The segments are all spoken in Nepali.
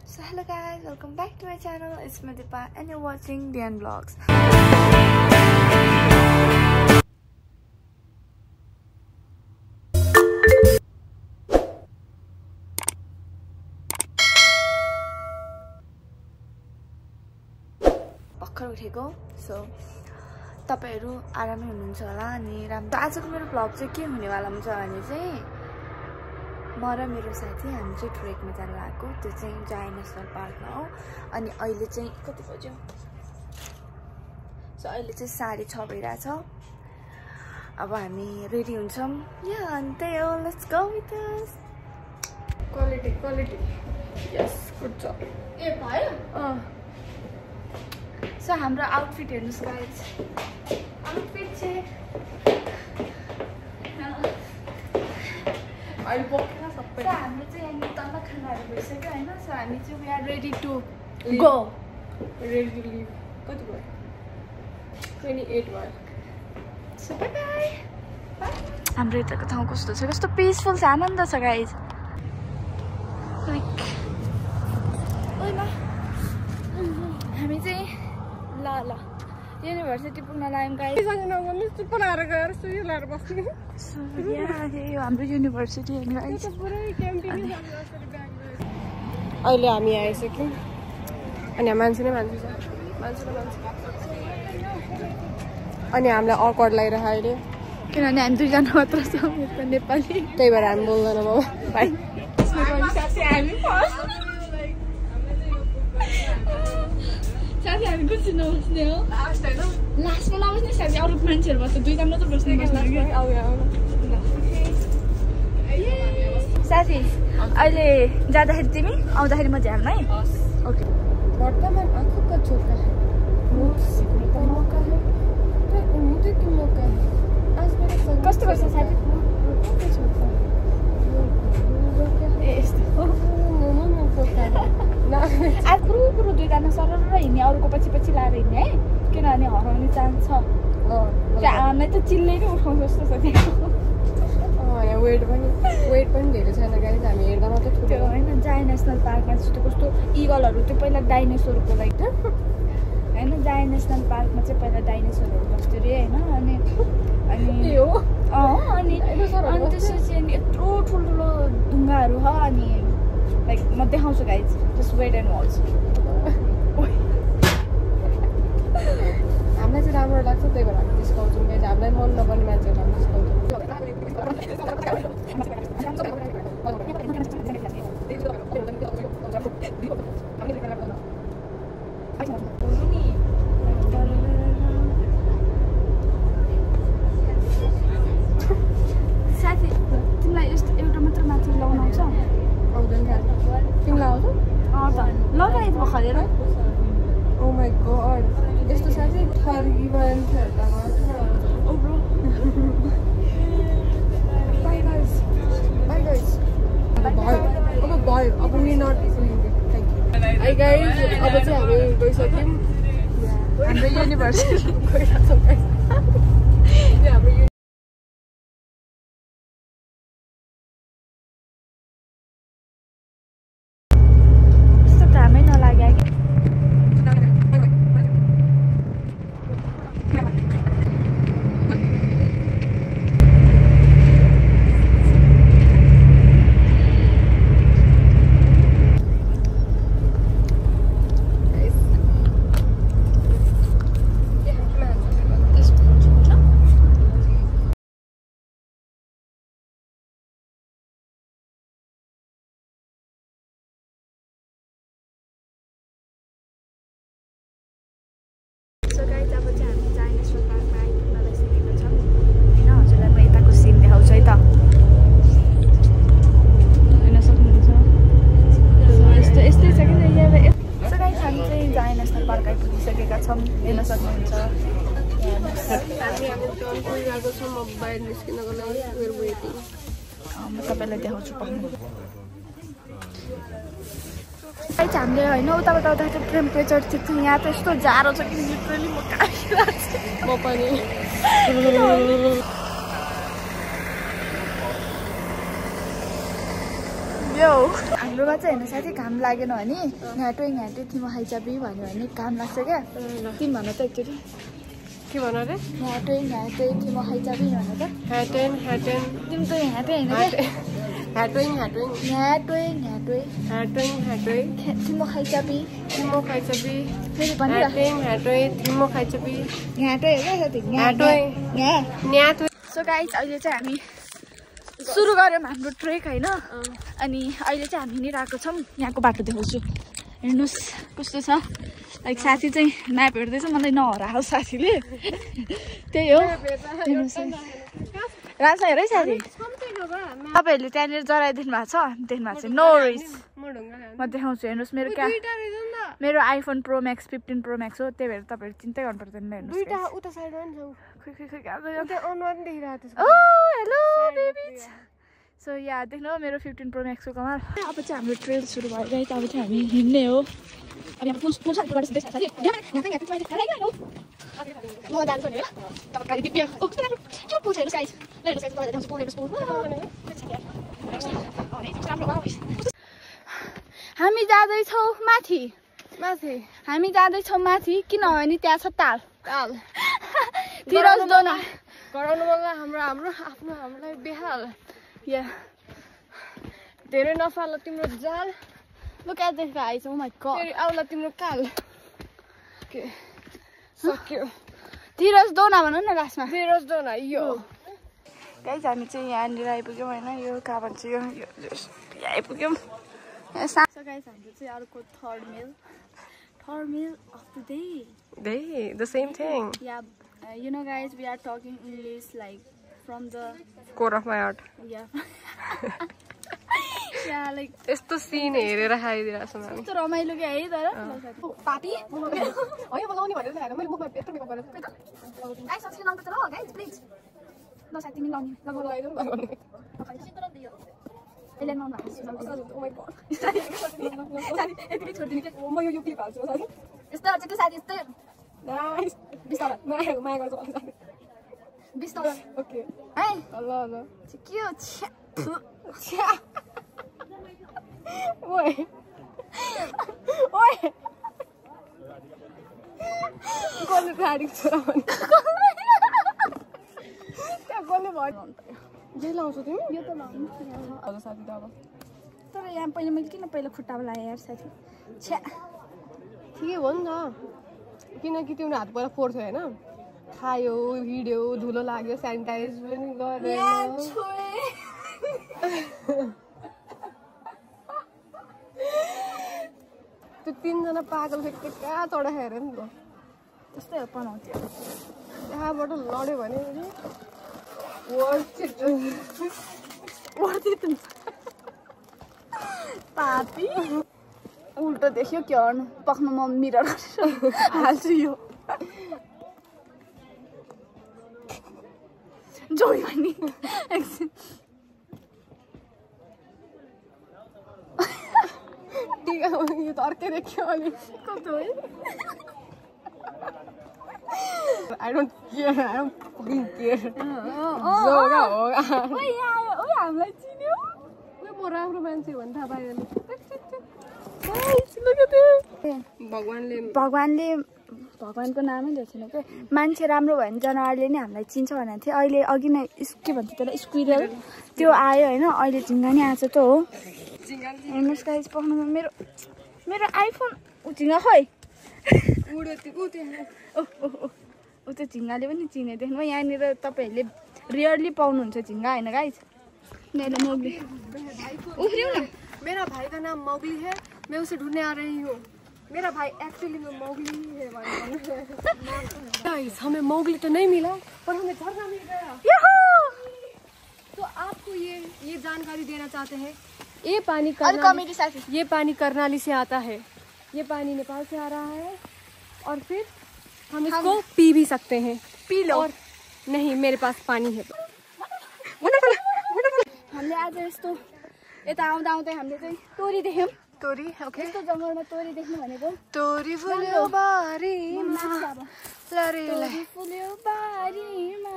So hello guys, welcome back to my channel. It's Madhipa and you're watching Dian Vlogs. भर्खर उठेको सो तपाईहरु आरामै हुनुहुन्छ होला अनि राम्रो आजको मेरो भ्लग चाहिँ के हुनेवाला हुन्छ भने चाहिँ म र मेरो साथी हामी चाहिँ ट्रेकमा जान लागेको त्यो चाहिँ जाय नेशनल पार्कमा हो अनि अहिले चाहिँ कति बज्यो सो अहिले चाहिँ 6:30 भइराछ अब हामी रेडी हुन्छौं या अनि त्यही हो let's go with us quality yes good जब ए भयो सो हाम्रो आउटफिट हेर्नुस् गाइस आउटफिट चाहिँ अहिले बोक्न सबै हाम्रो चाहिँ यहाँ तल खानाहरु भइसक्यो हैन सो हामी चाहिँ we are ready to go ready to leave कति भयो 28 भयो सो बाइ बाइ हाम्रो यताको ठाउँ कस्तो छ कस्तो पिसफुल छ आनन्द छ गाइस लाइक ओइमा हामी चाहिँ ल युनिभर्सिटी पुग्न लाग्यौं गाइस सँग नगर्नु चुप लाएर गएर सुई लाएर बस्नु यहाँ हाम्रो युनिभर्सिटी हैन गाइस पुरै क्याम्पिङ अहिले हामी आइसक्यौं अनि मान्छे नै मान्छे छ अनि हामीलाई अकवर्ड लागिरहेको अहिले किनभने हामी दुईजना मात्र छौँ नेपाली त्यही भएर हामी बोल्दैनौँ अब भाइ साथी हामी कुन चाहिँ नबस्ने हो लास्टमा नबस्ने साथी अरू मान्छेहरू बस्छ दुईजना मात्र बस्ने साथी अहिले जाँदाखेरि तिमी आउँदाखेरि म झ्यालमा है ओके वर्तमान आँखों का झोंका है वो सीखने का मौका है पर उम्मीद की मौका है आज मेरे संग कस्तो गर्छ साथी ए यस्तो आज पुरो दुईजना सरर हिँड्ने अरूको पछि पछि लाएर हिँड्ने है किनभने हराउने चान्स छ त्यहाँ हामीलाई त चिल्लै नै उठाउँछ जस्तो छ त्यहाँ वेट पनि धेरै छैन गाइस हामी हेर्दा मात्रै त्यो होइन जाय नेसनल पार्कमा चाहिँ कस्तो इगलहरू त्यो पहिला डाइनोसोरको लागि त होइन जाय नेसनल पार्कमा चाहिँ पहिला डाइनोसोरहरू बस्थ्यो अरे होइन अनि त्यसपछि अनि यत्रो ठुल्ठुलो ढुङ्गाहरू छ अनि लाइक म देखाउँछु guys just wait and watch हामीलाई चाहिँ राम्रो लाग्छ त्यही भएर हामी डिस्काउन्ट गाइज हामीलाई मन नपर्ने मान्छेहरू हामी डिस्काउन्ट साथी तिमीलाई यस्तो एउटा मात्र माथि लगाउनु आउँछ आउँदैन तिमीलाई आउँछ लगाएको खरेर ओ माई गॉड यस्तो साथी थर्की मान्छेहरू अब we not doing it. Thank you. Hi guys, अब चाहिँ हामी गइसक्यौं हाम्रो युनिभर्सिटी गइरहेछौँ गाइस हाम्रो त्यस्तो घामै नलाग्यो कि तपाईँलाई देखाउँछु पक्नु हामीले होइन उताबाट आउँदाखेरि टेम्परेचर ठिक छ यहाँ त यस्तो जाडो छ कि लिटरली म काटिरहेको छु म पनि यो हाम्रोमा चाहिँ हेर्नु साथी घाम लागेन भने यहाँ टोइ थिमो खाइचाबी भन्यो भने घाम लाग्छ क्या तिमी भन त एकचोटि के भन रे यहाँ टोइ थिमो खाइचाबी भन त ह्याटेन तिमी त यहाँ टोइ होइन थिमो खाइचाबी फेरि यहाँ टोइ हो क्या साथी सो गाइज अहिले चाहिँ हामी सुरु गऱ्यौँ हाम्रो ट्रेक होइन अनि अहिले चाहिँ हामी हिँडिरहेको छौँ यहाँको बाटो देखाउँछु हेर्नुहोस् कस्तो छ लाइक साथी चाहिँ म्याप हेर्दैछ मलाई नहराओस् साथीले त्यही हो राम्रोसँग हेर है साथी तपाईँहरूले त्यहाँनिर जराइदिनु भएको छ देख्नु भएको छ नो रिस म देखाउँछु हेर्नुहोस् मेरो iPhone pro Max 15 pro Max हो त्यही भएर तपाईँहरू चिन्तै गर्नु पर्दैन हेर्नुहोस् हेलो बेबी सो यहाँ देख्नु मेरो 15 प्रो म्याक्सको कमाल अब चाहिँ हाम्रो ट्रेल सुरु भयो गाइस अब चाहिँ हामी हिँड्ने हो अब यहाँ पुल साथीबाट सिधै साथी म जान्छु नि हामी जाँदैछौँ माथि हामी जाँदैछौँ माथि किनभने त्यहाँ छ ताल तिरजडोना गराउनु मलाई हामीलाई बेहाल या धेरै नफाल तिम्रो जाल Look at this guys, oh my god. फेरि आउला तिम्रो काल के सक्यो तिरजडोना भन न लास्टमा तिरजडोना यो गाइस हामी चाहिँ यहाँनिर आइपुग्यौँ होइन यो कहाँ भन्छ यो यहाँ आइपुग्यौँ सो गाइस हाम्रो चाहिँ अर्को third meal of the day the same thing yeah you know guys we are talking English like from the core of my heart yeah yeah like यस्तो सीन हेरेर खाइदिरा छ हामी यस्तो रमाइलो के है तर पापी होइन बोलाउने भनेर हैन मैले मुखमा यत्रो मेकअप गरेर गाइस सब्जी लाउनु पर्छ ल गाइस प्लिज ल साथी तिमी लाउने ल लगाइदिनु भने अहिले लाउनु भएको ओ माय गॉड साथी यतिकै छोड्दिनु के म यो क्लिप हाल्छु साथी यस्तो हुन्छ कि साथी यस्तै नाइस $20 माया गर्छु $20 ओके है ल के हो छ्या ओए कसले गाडी छोरा भने त्यहाँ कसले भयो जे लाउँछौ तिमी यो त लाउनु हजुर साथी त अब तर यहाँ मैले किन पहिला खुट्टामा लगाएँ यार साथी छ्या ठिकै हो नि त किनकि तिम्रो हात पहिला फोर्छ होइन खायो हिँड्यो धुलो लाग्यो सेनिटाइज पनि गरेर त्यो 3 जना पागल फेरि कहाँ चढा हेर नि त त्यस्तै हो बनाउँथ्यो त्यहाँबाट लड्यो भने पापी उल्टो देख्यो के गर्नु पक्नु म मिरर हाल्छु यो जोड्यो नि यो त अर्कै देख्यो अनि कस्तो है I don't care. I don't fucking care. जोगा होगा ओइ आयो ओइ हामीलाई चिन्यो ओइ म राम्रो मान्छे भन्न थाहा पाएन भगवानको नामै लिएको छैन के मान्छे राम्रो भयो भने जनावरले नै हामीलाई चिन्छ भनेको थियो अहिले अघि नै के भन्छ त्यसलाई स्क्विरल त्यो आयो होइन अहिले झिङ्गा नि आएको त हो हेर्नुहोस् गाइस पक्नुमा मेरो आइफोन झिङ्गा खै ऊ त्यो झिङ्गाले पनि चिने देख्नु यहाँनिर तपाईँहरूले रियरली पाउनुहुन्छ झिङ्गा होइन गाइस मोगली मेरा भाई का नाम मोगली है मैं उसे ढूंढने आ रही हूँ मेरा भाई एक्चुअली में मोगली है गाइस हमें मोगली तो नहीं मिला पर हमें झरना मिल गया तो आपको ये जानकारी देना चाहते हैं ये पानी करनाली से आता है ये पानी नेपाल से आ रहा है और फिर हम इसको पी भी सकते हैं पी लो और नहीं मेरे पास पानी है हामीले आज यस्तो यता आउँदा आउँदै हामीले चाहिँ तोरी देख्यौँ तोरी ओके यस्तो जङ्गलमा तोरी देख्नु भनेको तोरी फुल्यो बारीमा तोरी फुल्यो बारीमा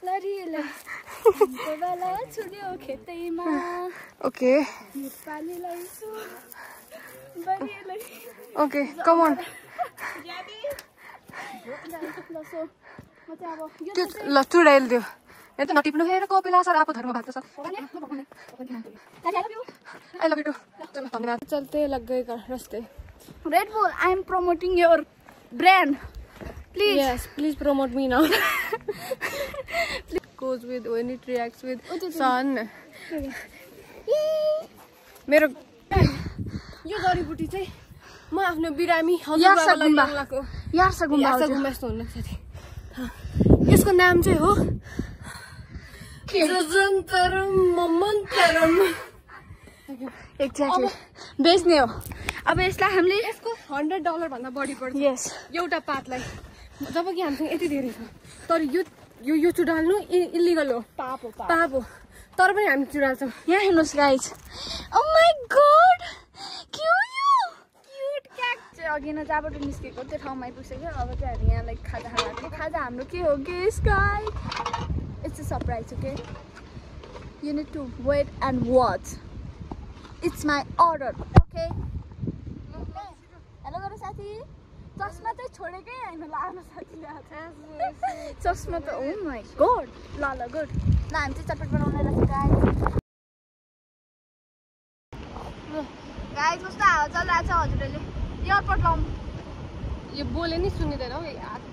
लरी लरी बेला छुड्यो खेतैमा ओके नेपालीलाई छु बरी लरी ओके कम अन ल चुडाइल दियो ये तो नटिप्नु फेरि कपिला सर आपको धर्म भात sir I love you too चलो धन्यवाद चलते लग गए रास्ते Red Bull, I am promoting your brand. Please. Yes, please promote me now. Goes with when it reacts with sun. मेरो यो जडीबुटी चाहिँ म आफ्नो बिरामी हजुरबाबाको यार्सा गुम्बा जस्तो हुन्न साथी यसको नाम चाहिँ हो जजन्तरम ममन्तरम एक्ज्याक्टली बेच्ने हो अब यसलाई हामीले यसको $100 भन्दा बढी पर्छ यस एउटा पातलाई जब कि हामीसँग यति धेरै छ तर यो चुडाल्नु इलिगल हो पाप हो तर पनि हामी चुडाल्छौँ यहाँ हेर्नुहोस् guys oh my God cute cat चाहिँ अघि नै जहाँबाट निस्केको त्यो ठाउँमा आइपुग्यो अब चाहिँ हामी यहाँ लाइक खाजा खाएको खाजा हाम्रो के हो guess guys it's a surprise okay you need to wait and watch it's my order okay hello गरौँ साथी चस्मा चाहिँ छोडेकै होइन लानु साथीले चस्मा त ओ माई गॉड ल गुड ल हामी चाहिँ चटपट बनाउन रहेछ गाइज कस्तो हावा चलिरहेको छ हजुरहरूले एयरपोर्ट लाउनु यो बोले नि सुनिँदैन हौ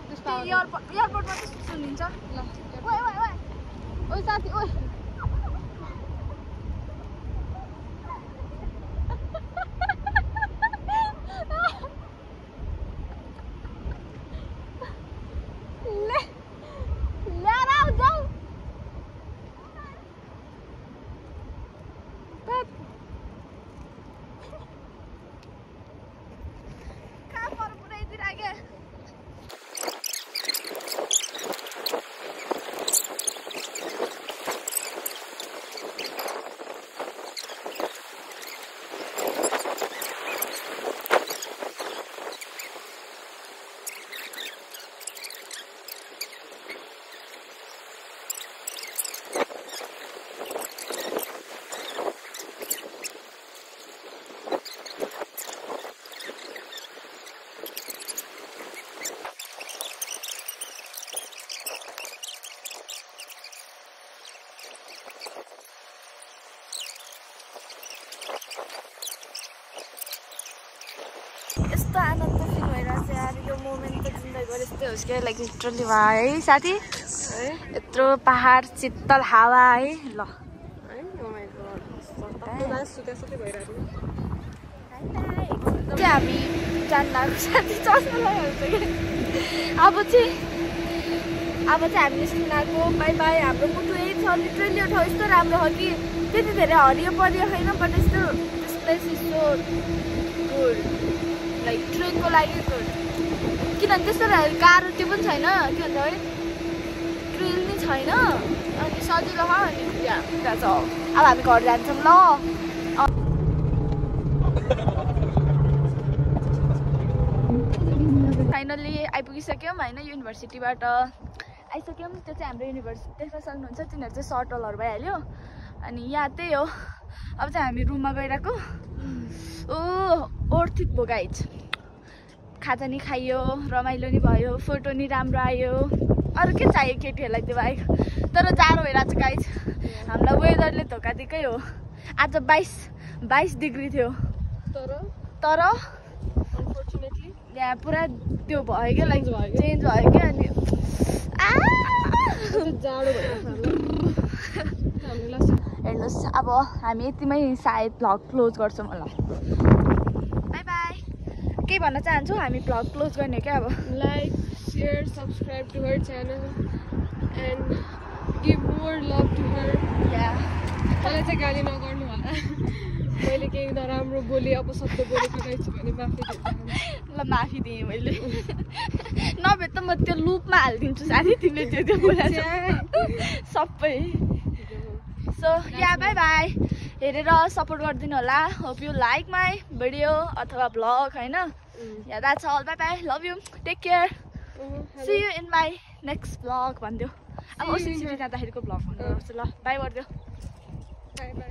त्यस्तो एयरपोर्टमा चाहिँ सुनिन्छ ल ओ साथी ओ यस्तो आनन्द फिल भइरहेको छ यार यो मोमेन्ट त जिन्दगीभर यस्तै होस् क्या लाइक लिटरली भयो है साथी यत्रो पहाड शीतल हावा है ल हामी जान्दा साथी चस्मा लगाइहाल्छ क्या अब चाहिँ हामी निस्किनको बाई बाई हाम्रो मुटु यही छ लिटरली यो ठाउँ यस्तो राम्रो हो कि त्यति धेरै हरियो परियो होइन बट यस्तो this place is so good like ट्रेकको लागि गुड किनभने त्यस्तो गाह्रो त्यो पनि छैन के भन्छ है ट्रेल नै छैन अनि सजिलो छ अनि त्यहाँ छ अब हामी घर जान्छौँ ल फाइनल्ली आइपुगिसक्यौँ होइन युनिभर्सिटीबाट आइसक्यौँ त्यो चाहिँ हाम्रो युनिभर्सिटी देख्न सक्नुहुन्छ तिनीहरू चाहिँ सर्टलहरू भइहाल्यो अनि यहाँ त्यही हो अब चाहिँ हामी रुममा गइरहेको ओर्थिक भयो गाइज खाजा नि खाइयो रमाइलो नि भयो फोटो नि राम्रो आयो अरू के चाहियो केटीहरूलाई त्यो बाहेक तर जाडो भइरहेको छ गाइज हामीलाई वेदरले धोका दिएकै हो आज 22 डिग्री थियो तर अनफर्चुनेटली यहाँ पुरा त्यो भयो क्या लाइक चेन्ज भयो क्या अनि जाडो हेर्नुहोस् अब हामी यतिमै सायद भ्लग क्लोज गर्छौँ होला बाई बाई केही भन्न चाहन्छु हामी भ्लग क्लोज गर्ने क्या अब like share subscribe to her channel and give more love to her मलाई चाहिँ गाली नगर्नु होला मैले केही नराम्रो बोली अपशब्द बोलेको रहेछु भने माफी दिनु ल माफी दिएँ मैले नभए त म त्यो लुपमा हालिदिन्छु साथी तिमीले त्यो बोला सबै सो या बाई बाई हेरेर सपोर्ट गरिदिनु होला hope you like my video अथवा भ्लग होइन yeah that's all bye bye love you take care see you in my next vlog भनिदियो अब ओसिन सिटी जाँदाखेरिको भ्लग भन्नु ल बाई गरिदियो बाई बाई